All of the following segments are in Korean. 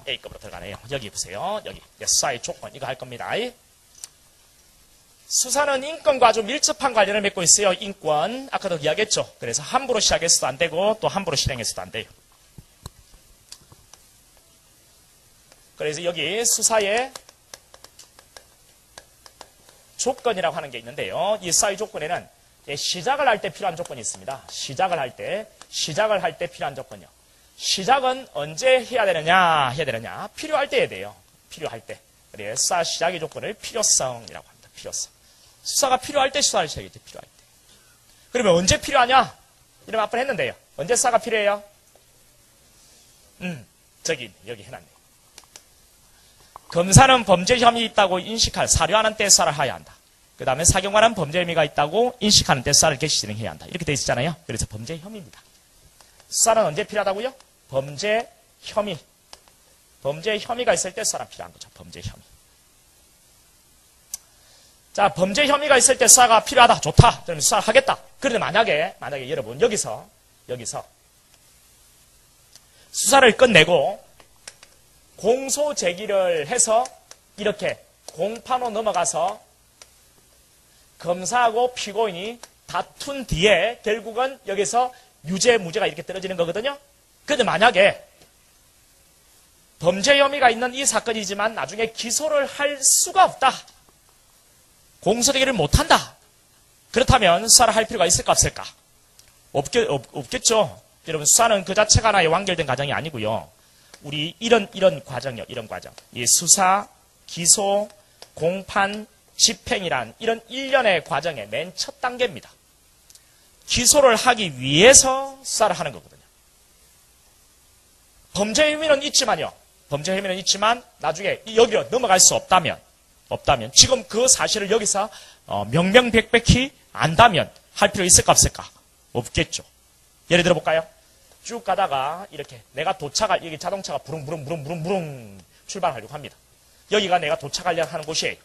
A급으로 들어가네요. 여기 보세요. 여기 수사의 조건 이거 할 겁니다. 수사는 인권과 아주 밀접한 관련을 맺고 있어요. 인권. 아까도 이야기했죠. 그래서 함부로 시작해서도 안 되고 또 함부로 실행해서도 안 돼요. 그래서 여기 수사의 조건이라고 하는 게 있는데요. 이 수사의 조건에는 시작을 할 때 필요한 조건이 있습니다. 시작을 할 때 필요한 조건이요. 시작은 언제 해야 되느냐? 필요할 때 해야 돼요. 필요할 때. 그래서 수사 시작의 조건을 필요성이라고 합니다. 필요성. 수사가 필요할 때 수사를 시작했죠. 필요할 때. 그러면 언제 필요하냐? 이러면 앞으로 했는데요. 언제 수사가 필요해요? 여기 해놨네요. 검사는 범죄 혐의 있다고 인식할 사료하는 때 수사를 해야 한다. 그 다음에 사경관은 범죄 혐의가 있다고 인식하는 때 수사를 개시 진행해야 한다. 이렇게 돼 있잖아요. 그래서 범죄 혐의입니다. 수사는 언제 필요하다고요? 범죄 혐의. 범죄 혐의가 있을 때 수사가 필요한 거죠. 범죄 혐의. 자, 범죄 혐의가 있을 때 수사가 필요하다. 좋다. 그러면 수사를 하겠다. 그런데 만약에 여러분 여기서 수사를 끝내고 공소 제기를 해서 이렇게 공판으로 넘어가서 검사하고 피고인이 다툰 뒤에 결국은 여기서 유죄, 무죄가 이렇게 떨어지는 거거든요. 그런데 만약에 범죄 혐의가 있는 이 사건이지만 나중에 기소를 할 수가 없다. 공소제기를 못한다. 그렇다면 수사를 할 필요가 있을까 없을까? 없겠죠. 여러분 수사는 그 자체가 하나의 완결된 과정이 아니고요. 우리 이런 과정이요. 이런 과정. 이 수사, 기소, 공판, 집행이란 이런 일련의 과정의 맨 첫 단계입니다. 기소를 하기 위해서 수사를 하는 거거든요. 범죄 혐의는 있지만요. 범죄 혐의는 있지만 나중에 여기로 넘어갈 수 없다면 지금 그 사실을 여기서 명명백백히 안다면 할 필요 있을까 없을까? 없겠죠. 예를 들어 볼까요? 쭉 가다가 이렇게 내가 도착할 여기 자동차가 부릉부릉 출발하려고 합니다. 여기가 내가 도착하려고 하는 곳이에요.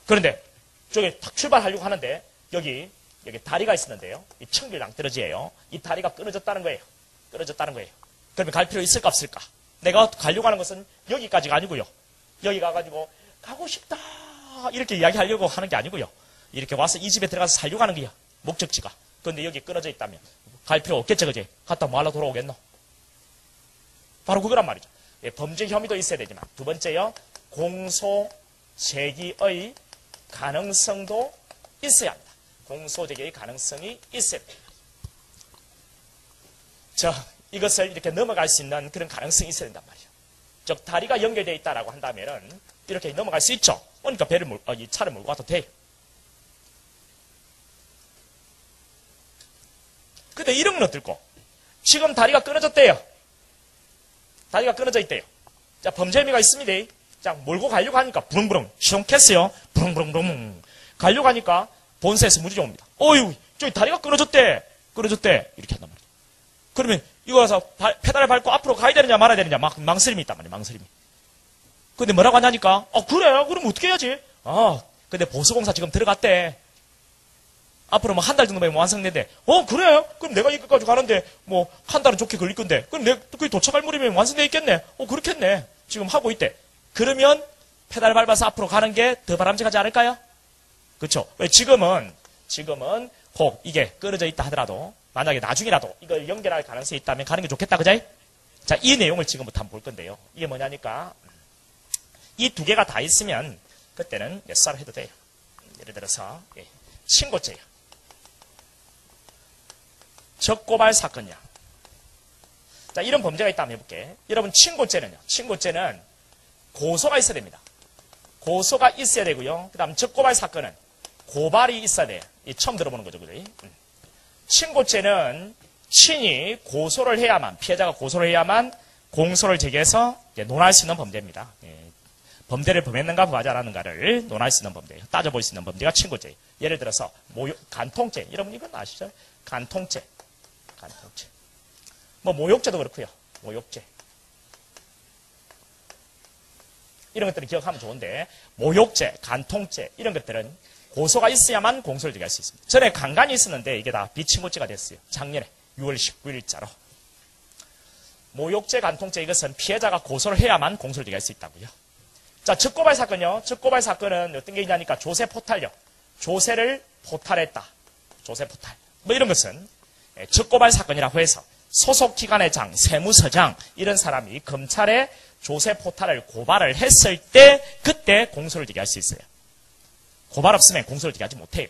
그런데 저기 탁 출발하려고 하는데 여기 다리가 있었는데요. 이 청길 낭떠러지예요. 이 다리가 끊어졌다는 거예요. 그러면 갈 필요 있을까 없을까? 내가 가려고 하는 것은 여기까지가 아니고요. 여기 가가지고 가고 싶다 이렇게 이야기하려고 하는 게 아니고요. 이렇게 와서 이 집에 들어가서 살려고 하는 게요. 목적지가. 그런데 여기 끊어져 있다면 갈 필요 없겠죠, 그지? 갔다 뭐 하러 돌아오겠노? 바로 그거란 말이죠. 예, 범죄 혐의도 있어야 되지만 두 번째요. 공소 제기의 가능성도 있어야 합니다. 공소 제기의 가능성이 있어야 됩니다. 이것을 이렇게 넘어갈 수 있는 그런 가능성이 있어야 된단 말이죠. 즉 다리가 연결되어 있다라고 한다면은 이렇게 넘어갈 수 있죠. 그러니까 이 차를 몰고 와도 돼요. 근데 이런 건 어떨까? 지금 다리가 끊어졌대요. 다리가 끊어져 있대요. 자, 범죄 혐의가 있습니다. 자, 몰고 가려고 하니까 부릉부릉 시동켰어요. 부릉부릉 가려고 하니까 본세에서 무지개 옵니다. 어휴, 저기 다리가 끊어졌대. 이렇게 한단 말이에요. 그러면 이거 와서 페달을 밟고 앞으로 가야 되느냐 말아야 되느냐 망설임이 있단 말이에요. 망설임이. 근데 뭐라고 하냐니까 그래? 그럼 어떻게 해야지? 근데 보수공사 지금 들어갔대. 앞으로 뭐 한 달 정도면 완성된대. 그래? 그럼 내가 이거까지 가는데 뭐 한 달은 좋게 걸릴 건데. 그럼 내가 거기 도착할 무렵이면 완성돼 있겠네. 그렇겠네. 지금 하고 있대. 그러면 페달 밟아서 앞으로 가는 게 더 바람직하지 않을까요? 그렇죠? 왜 지금은 혹 이게 끊어져 있다 하더라도 만약에 나중이라도 이걸 연결할 가능성이 있다면 가는 게 좋겠다. 그죠? 자, 이 내용을 지금부터 한번 볼 건데요. 이게 뭐냐니까 이 두 개가 다 있으면 그때는 수사를 해도 돼요. 예를 들어서 친고죄요. 적고발 사건이야. 자, 이런 범죄가 있다면 해볼게. 여러분 친고죄는요. 친고죄는 고소가 있어야 됩니다. 고소가 있어야 되고요. 그 다음 적고발 사건은 고발이 있어야 돼요. 처음 들어보는 거죠. 그죠? 친고죄는 친이 고소를 해야만, 피해자가 고소를 해야만 공소를 제기해서 논할 수 있는 범죄입니다. 범죄를 범했는가 범하지 않았는가를 논할 수 있는 범죄예요. 따져볼 수 있는 범죄가 친고죄예요. 예를 들어서 간통죄. 여러분 이건 아시죠? 간통죄. 뭐 모욕죄도 그렇고요. 모욕죄. 이런 것들을 기억하면 좋은데 모욕죄, 간통죄 이런 것들은 고소가 있어야만 공소를 제기할 수 있습니다. 전에 강간이 있었는데 이게 다 비친고죄가 됐어요. 작년에 6월 19일자로. 모욕죄, 간통죄 이것은 피해자가 고소를 해야만 공소를 제기할 수 있다고요. 자, 즉고발 사건요. 즉고발 사건은 어떤 게 있냐니까 조세 포탈요. 조세를 포탈했다. 조세 포탈. 뭐 이런 것은 즉고발 사건이라고 해서 소속기관의 장, 세무서장 이런 사람이 검찰에 조세 포탈을 고발을 했을 때 그때 공소를 제기할 수 있어요. 고발 없으면 공소를 제기하지 못해요.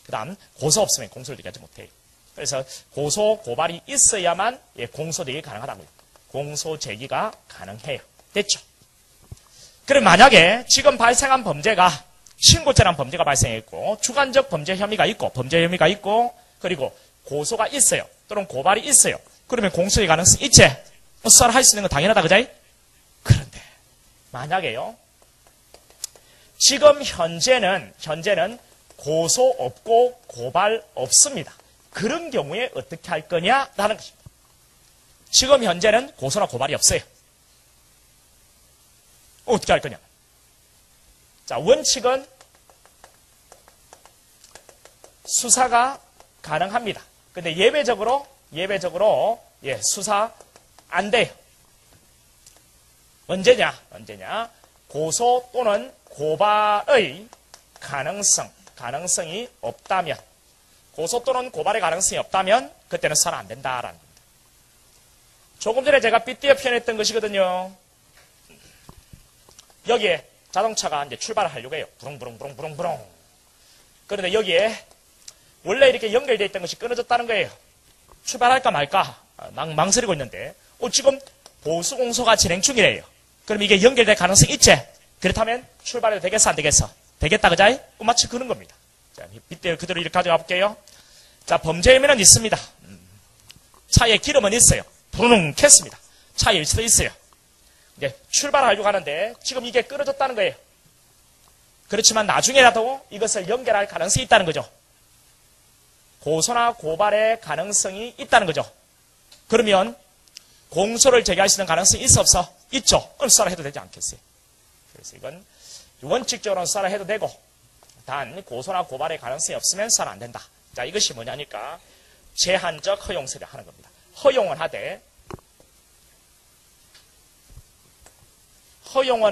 그 다음 고소 없으면 공소를 제기하지 못해요. 그래서 고소, 고발이 있어야만 공소 제기가 가능하다고요. 공소 제기가 가능해요. 됐죠? 그럼 만약에 지금 발생한 범죄가 친고죄란 범죄가 발생했고 주관적 범죄 혐의가 있고 범죄 혐의가 있고 그리고 고소가 있어요. 또는 고발이 있어요. 그러면 공소의 가능성이 있지? 수사를 할 수 있는 건 당연하다. 그죠? 그런데 만약에요. 지금 현재는 고소 없고 고발 없습니다. 그런 경우에 어떻게 할 거냐라는 것입니다. 지금 현재는 고소나 고발이 없어요. 어떻게 할 거냐? 자, 원칙은 수사가 가능합니다. 근데 예외적으로 수사 안 돼요. 언제냐? 고소 또는 고발의 가능성이 없다면, 고소 또는 고발의 가능성이 없다면 그때는 수사는 안 된다라는 겁니다. 조금 전에 제가 삐뚤어 표현했던 것이거든요. 여기에 자동차가 이제 출발을 하려고 해요. 부릉부릉. 그런데 여기에 원래 이렇게 연결되어 있던 것이 끊어졌다는 거예요. 출발할까 말까 망설이고 있는데 지금 보수공소가 진행 중이래요. 그럼 이게 연결될 가능성이 있지? 그렇다면 출발해도 되겠어 안 되겠어? 되겠다 그자이? 마치 그런 겁니다. 자, 빗대 그대로 이렇게 가져가 볼게요. 자, 범죄 혐의는 있습니다. 차에 기름은 있어요. 부르릉 캤습니다. 차에 일치도 있어요. 이제 출발하려고 하는데 지금 이게 끊어졌다는 거예요. 그렇지만 나중에라도 이것을 연결할 가능성이 있다는 거죠. 고소나 고발의 가능성이 있다는 거죠. 그러면 공소를 제기할 수 있는 가능성이 있어 없어? 있죠. 그럼 수사를 해도 되지 않겠어요? 그래서 이건 원칙적으로는 수사를 해도 되고 단 고소나 고발의 가능성이 없으면 수사는 안 된다. 자, 이것이 뭐냐니까 제한적 허용서를 하는 겁니다. 허용은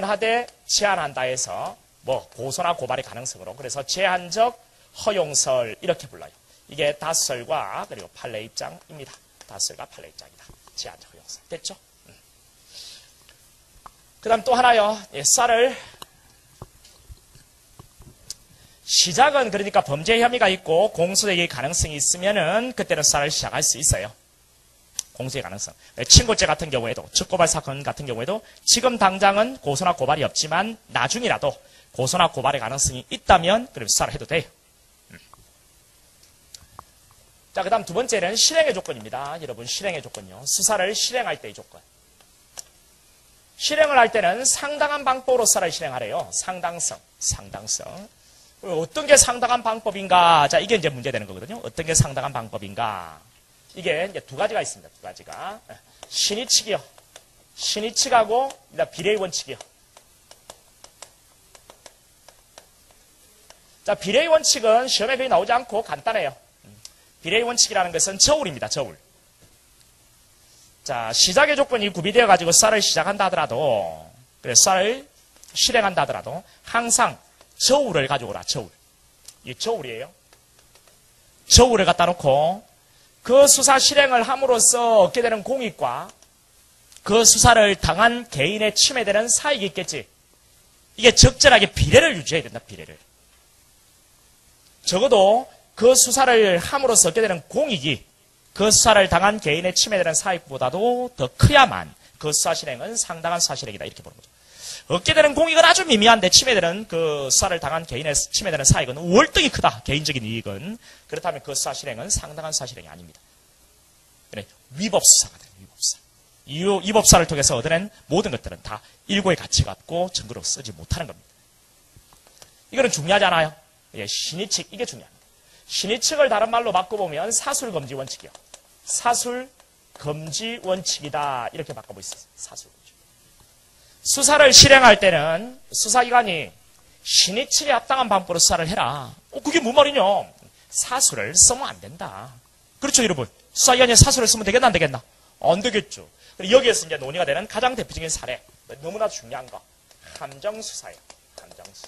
하되 제한한다 해서 뭐 고소나 고발의 가능성으로 그래서 제한적 허용설 이렇게 불러요. 이게 다설과 그리고 판례 입장입니다. 다설과 판례 입장이다. 제한적 허용설. 됐죠? 그 다음 또 하나요. 수사를 시작은 그러니까 범죄 혐의가 있고 공소제기 가능성이 있으면은 그때는 수사를 시작할 수 있어요. 공소의 가능성. 친고죄 같은 경우에도 즉고발 사건 같은 경우에도 지금 당장은 고소나 고발이 없지만 나중이라도 고소나 고발의 가능성이 있다면 그럼 수사를 해도 돼요. 자, 그 다음 두 번째는 실행의 조건입니다. 여러분 실행의 조건요. 수사를 실행할 때의 조건. 실행을 할 때는 상당한 방법으로 수사를 실행하래요. 상당성. 어떤 게 상당한 방법인가? 자, 이게 이제 문제되는 거거든요. 어떤 게 상당한 방법인가? 이게 이제 두 가지가 있습니다. 두 가지가. 신의칙이요. 신의칙하고 비례의 원칙이요. 자, 비례의 원칙은 시험에 거의 나오지 않고 간단해요. 비례의 원칙이라는 것은 저울입니다. 저울. 자, 시작의 조건이 구비되어 가지고 수사를 시작한다 하더라도, 그래서 수사를 실행한다 하더라도 항상 저울을 가져오라. 저울. 이게 저울이에요. 저울을 갖다 놓고 그 수사 실행을 함으로써 얻게 되는 공익과 그 수사를 당한 개인의 침해되는 사익이 있겠지. 이게 적절하게 비례를 유지해야 된다. 비례를. 적어도 그 수사를 함으로써 얻게 되는 공익이 그 수사를 당한 개인의 침해되는 사익보다도 더 커야만 그 수사 실행은 상당한 수사 실행이다. 이렇게 보는 거죠. 얻게 되는 공익은 아주 미미한데 침해되는 그 수사를 당한 개인의 침해되는 사익은 월등히 크다. 개인적인 이익은. 그렇다면 그 수사 실행은 상당한 수사 실행이 아닙니다. 그래, 위법수사가 돼요. 위법수사. 위법수사를 통해서 얻어낸 모든 것들은 다 일고의 가치가 없고 증거로 쓰지 못하는 겁니다. 이거는 중요하지 않아요? 예, 신의칙 이게 중요합니다. 신의칙을 다른 말로 바꿔보면 사술검지 원칙이요. 사술검지 원칙이다. 이렇게 바꿔볼 수 있어요. 사술검지. 수사를 실행할 때는 수사기관이 신의칙에 합당한 방법으로 수사를 해라. 그게 뭔 말이냐? 사술을 쓰면 안 된다. 그렇죠, 여러분? 수사기관이 사술을 쓰면 되겠나 안 되겠나? 안 되겠죠. 그리고 여기에서 이제 논의가 되는 가장 대표적인 사례, 너무나 중요한 거, 함정수사예요. 함정수사.